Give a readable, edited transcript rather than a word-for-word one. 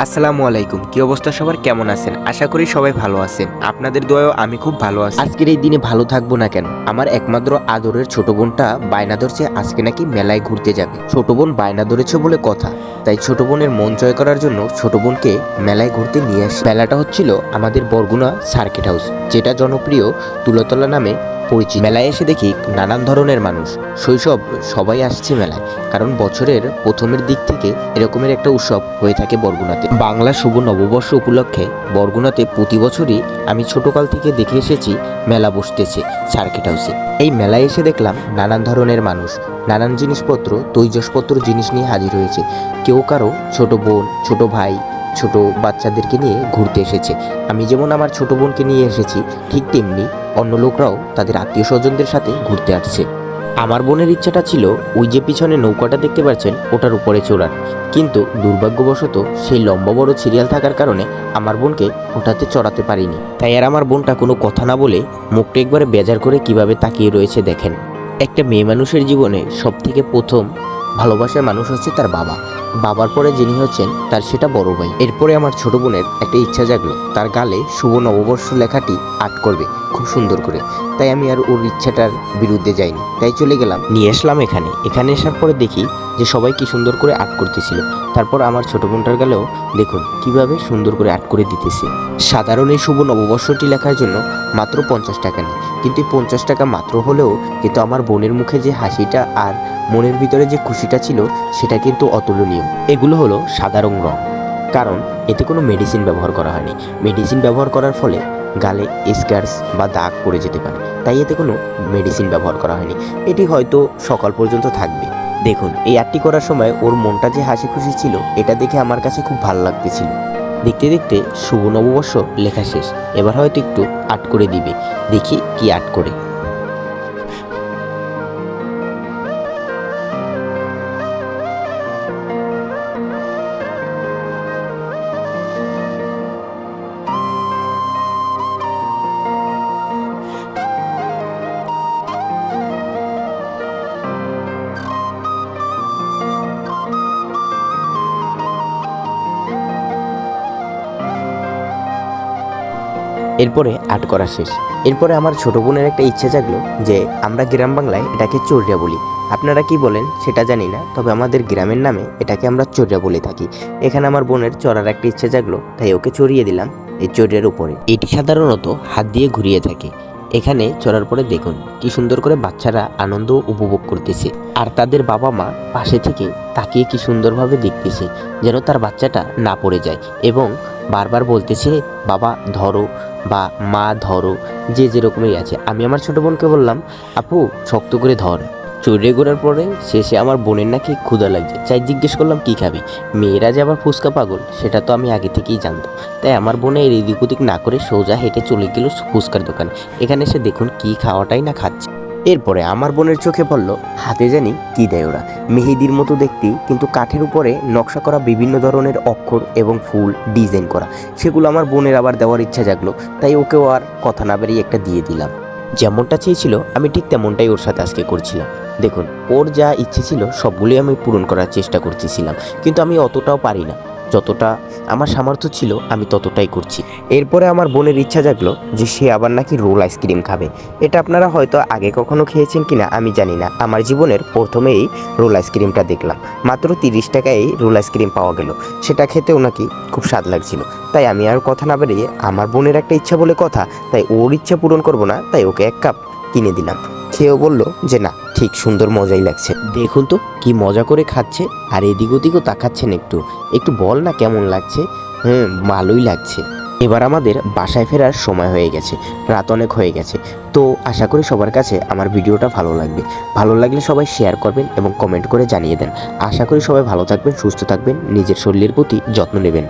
আসসালামু আলাইকুম। কি অবস্থা সবার, কেমন আছেন? আশা করি সবাই ভালো আছেন। আপনাদের দোয়ায়ও আমি খুব ভালো আছি। আজকের এই দিনে ভালো থাকবো না কেন? আমার একমাত্র আদরের ছোট বোনটা বায়না ধরছে আজকে নাকি মেলায় ঘুরতে যাবে। ছোট বোন বায়না ধরেছে বলে কথা, তাই ছোট বোনের মন জয় করার জন্য ছোট বোনকে মেলায় ঘুরতে নিয়ে আসি। মেলাটা হচ্ছিল আমাদের বরগুনা সার্কিট হাউস, যেটা জনপ্রিয় তুলোতলা নামে পরিচিত। মেলায় এসে দেখি নানান ধরনের মানুষ, শৈশব সবাই আসছে মেলায়, কারণ বছরের প্রথমের দিক থেকে এরকমের একটা উৎসব হয়ে থাকে বরগুনাতে। বাংলা শুভ নববর্ষ উপলক্ষে বরগুনাতে প্রতি বছরই আমি ছোটকাল থেকে দেখে এসেছি মেলা বসতেছে সার্কিট হাউসে। এই মেলায় এসে দেখলাম নানান ধরনের মানুষ, নানান জিনিসপত্র, তৈজসপত্র জিনিস নিয়ে হাজির হয়েছে। কেউ কারো ছোট বোন, ছোট ভাই, ছোট বাচ্চাদেরকে নিয়ে ঘুরতে এসেছে। আমি যেমন আমার ছোট বোনকে নিয়ে এসেছি, ঠিক তেমনি অন্য লোকরাও তাদের আত্মীয় স্বজনদের সাথে ঘুরতে আসছে। আমার বোনের ইচ্ছাটা ছিল ওই যে পিছনে নৌকাটা দেখতে পাচ্ছেন ওটার উপরে চড়ার, কিন্তু দুর্ভাগ্যবশত সেই লম্বা বড় সিরিয়াল থাকার কারণে আমার বোনকে ওটাতে চড়াতে পারিনি। তাই আর আমার বোনটা কোনো কথা না বলে মুখটা একবারে বেজার করে কিভাবে তাকিয়ে রয়েছে দেখেন। একটা মেয়ে মানুষের জীবনে সব থেকে প্রথম ভালোবাসার মানুষ হচ্ছে তার বাবা, বাবার পরে যিনি হচ্ছেন তার সেটা বড় ভাই। এরপরে আমার ছোট বোনের একটা ইচ্ছা জাগলো, তার গালে শুভ নববর্ষ লেখাটি আর্ট করবে খুব সুন্দর করে। তাই আমি আর ওর ইচ্ছাটার বিরুদ্ধে যাইনি, তাই চলে গেলাম, নিয়ে আসলাম এখানে আসার পরে দেখি যে সবাই কি সুন্দর করে আর্ট করতেছিল। তারপর আমার ছোট বোনটার গালেও দেখুন কিভাবে সুন্দর করে আর্ট করে দিতেছে। সাধারণ এই শুভ নববর্ষটি লেখার জন্য মাত্র 50 টাকা নেই, কিন্তু এই 50 টাকা মাত্র হলেও কিন্তু আমার বোনের মুখে যে হাসিটা আর মনের ভিতরে যে খুশিটা ছিল সেটা কিন্তু অতুলনীয়। এগুলো হলো সাধারণ রং, কারণ এতে কোনো মেডিসিন ব্যবহার করা হয়নি। মেডিসিন ব্যবহার করার ফলে গালে স্ক্র্যাচ বা দাগ পড়ে যেতে পারে, তাই এতে কোনো মেডিসিন ব্যবহার করা হয়নি। এটি হয়তো সকাল পর্যন্ত থাকবে। দেখুন এই আর্টটি করার সময় ওর মনটা যে হাসি খুশি ছিল, এটা দেখে আমার কাছে খুব ভালো লাগতেছিল। দেখতে দেখতে শুভ নববর্ষ লেখা শেষ, এবার হয়তো একটু আর্ট করে দিবে, দেখি কি আর্ট করে। এরপরে আর্ট করা শেষ। এরপরে আমার ছোট বোনের একটা ইচ্ছে জাগলো যে আমরা গ্রাম বাংলায় এটাকে চোরিয়া বলি, আপনারা কি বলেন সেটা জানি না, তবে আমাদের গ্রামের নামে এটাকে আমরা চোরিয়া বলে থাকি। এখানে আমার বোনের চড়ার একটা ইচ্ছে জাগলো, তাই ওকে চড়িয়ে দিলাম এই চোরিয়ার উপরে। এটি সাধারণত হাত দিয়ে ঘুরিয়ে থাকে। এখানে চড়ার পরে দেখুন কি সুন্দর করে বাচ্চারা আনন্দ উপভোগ করতেছে, আর তাদের বাবা মা পাশে থেকে তাকিয়ে কি সুন্দরভাবে দেখতেছে যেন তার বাচ্চাটা না পড়ে যায়, এবং বারবার বলতেছে বাবা ধরো বা মা ধরো, যে যেরকমই আছে। আমি আমার ছোট বোনকে বললাম আপু শক্ত করে ধর। চড়ে ঘোরার পরে শেষে আমার বোনের নাকি ক্ষুধা লাগছে, চাই জিজ্ঞেস করলাম কি খাবি। মেয়েরা যে আবার ফুচকা পাগল সেটা তো আমি আগে থেকেই জানতাম, তাই আমার বোনের এদিক ওদিক না করে সোজা হেঁটে চলে গেল ফুচকার দোকানে। এখানে এসে দেখুন কি খাওয়াটাই না খাচ্ছে। এরপরে আমার বোনের চোখে পড়লো হাতে জানি কি দেয় ওরা, মেহেদির মতো দেখতে, কিন্তু কাঠের উপরে নকশা করা বিভিন্ন ধরনের অক্ষর এবং ফুল ডিজাইন করা। সেগুলো আমার বোনের আবার দেওয়ার ইচ্ছা জাগলো, তাই ওকেও আর কথা না বেরিয়ে একটা দিয়ে দিলাম। যেমনটা চেয়েছিল আমি ঠিক তেমনটাই ওর সাথে আজকে করছিলাম। দেখুন ওর যা ইচ্ছে ছিল সবগুলোই আমি পূরণ করার চেষ্টা করতেছিলাম, কিন্তু আমি অতটাও পারি না, যতটা আমার সামর্থ্য ছিল আমি ততটাই করছি। এরপরে আমার বোনের ইচ্ছা জাগলো যে সে আবার নাকি রোল আইসক্রিম খাবে। এটা আপনারা হয়তো আগে কখনো খেয়েছেন কিনা আমি জানি না, আমার জীবনের প্রথমেই রোল আইসক্রিমটা দেখলাম। মাত্র 30 টাকায় রোল আইসক্রিম পাওয়া গেল, সেটা খেতেও নাকি খুব স্বাদ লাগছিল। তাই আমি আর কথা না বেরিয়ে, আমার বোনের একটা ইচ্ছা বলে কথা, তাই ওর ইচ্ছা পূরণ করব না, তাই ওকে 1 কাপ কিনে দিলাম। খেয়েও বললো যে না ঠিক সুন্দর মজাই লাগছে। দেখুন তো কি মজা করে খাচ্ছে, আর এদিক ওদিকও তাকাচ্ছেন, একটু একটু বল না কেমন লাগছে। ভালোই লাগছে। এবার আমাদের বাসায় ফেরার সময় হয়ে গেছে, রাত অনেক হয়ে গেছে। তো আশা করি সবার কাছে আমার ভিডিওটা ভালো লাগবে। ভালো লাগলে সবাই শেয়ার করবেন এবং কমেন্ট করে জানিয়ে দেন। আশা করি সবাই ভালো থাকবেন, সুস্থ থাকবেন, নিজের শরীরের প্রতি যত্ন নেবেন।